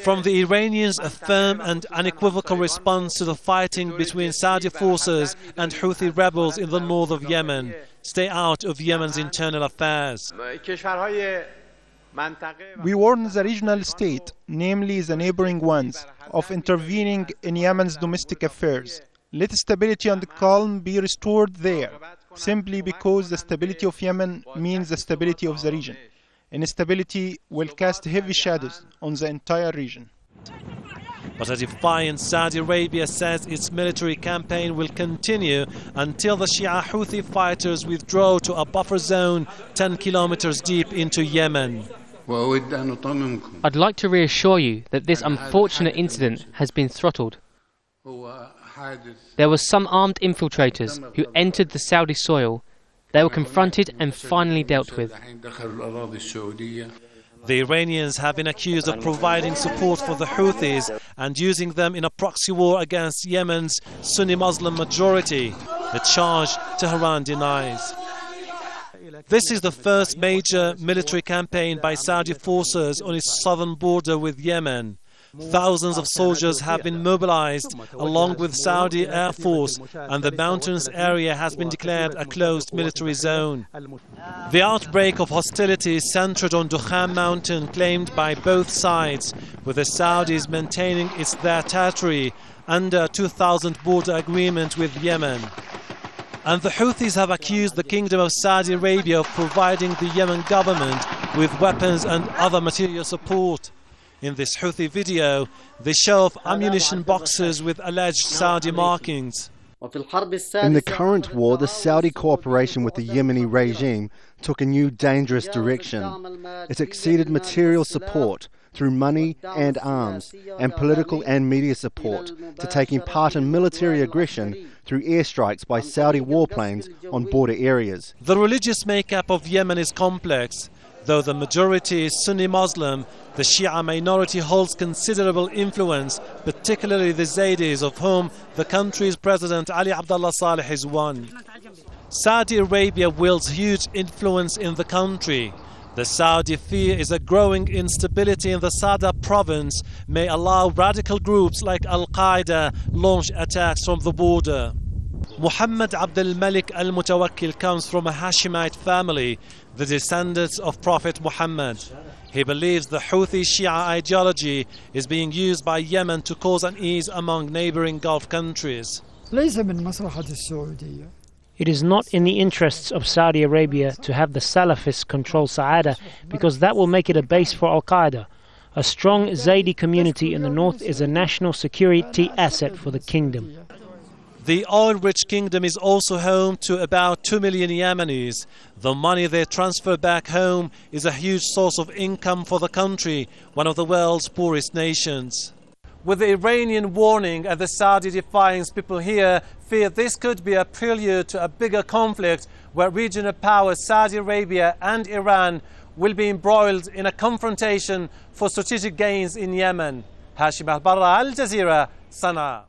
From the Iranians, a firm and unequivocal response to the fighting between Saudi forces and Houthi rebels in the north of Yemen. Stay out of Yemen's internal affairs. We warn the regional state, namely the neighboring ones, of intervening in Yemen's domestic affairs. Let stability and calm be restored there, simply because the stability of Yemen means the stability of the region. Instability will cast heavy shadows on the entire region. But a defiant Saudi Arabia says its military campaign will continue until the Shia Houthi fighters withdraw to a buffer zone 10 kilometers deep into Yemen. I'd like to reassure you that this unfortunate incident has been throttled. There were some armed infiltrators who entered the Saudi soil. They were confronted and finally dealt with. The Iranians have been accused of providing support for the Houthis and using them in a proxy war against Yemen's Sunni Muslim majority, a charge Tehran denies. This is the first major military campaign by Saudi forces on its southern border with Yemen. Thousands of soldiers have been mobilized along with Saudi Air Force, and the mountainous area has been declared a closed military zone. The outbreak of hostilities centered on Dukhan mountain claimed by both sides, with the Saudis maintaining their territory under a 2000 border agreement with Yemen. And the Houthis have accused the Kingdom of Saudi Arabia of providing the Yemen government with weapons and other material support. In this Houthi video, they show off ammunition boxes with alleged Saudi markings. In the current war, the Saudi cooperation with the Yemeni regime took a new dangerous direction. It exceeded material support through money and arms, and political and media support, to taking part in military aggression through airstrikes by Saudi warplanes on border areas. The religious makeup of Yemen is complex. Though the majority is Sunni Muslim, the Shia minority holds considerable influence, particularly the Zaydis, of whom the country's president Ali Abdullah Saleh is one. Saudi Arabia wields huge influence in the country. The Saudi fear is a growing instability in the Sanaa province may allow radical groups like Al-Qaeda launch attacks from the border. Muhammad Malik AL-MUTAWAKIL comes from a Hashemite family, the descendants of Prophet Muhammad. He believes the Houthi Shia ideology is being used by Yemen to cause unease among neighboring Gulf countries. It is not in the interests of Saudi Arabia to have the Salafists control Saada, because that will make it a base for Al-Qaeda. A strong Zaydi community in the north is a national security asset for the kingdom. The oil-rich kingdom is also home to about 2 million Yemenis. The money they transfer back home is a huge source of income for the country, one of the world's poorest nations. With the Iranian warning and the Saudi defiance, people here fear this could be a prelude to a bigger conflict where regional powers Saudi Arabia and Iran will be embroiled in a confrontation for strategic gains in Yemen. Hashem Ahelbarra, Al Jazeera, Sanaa.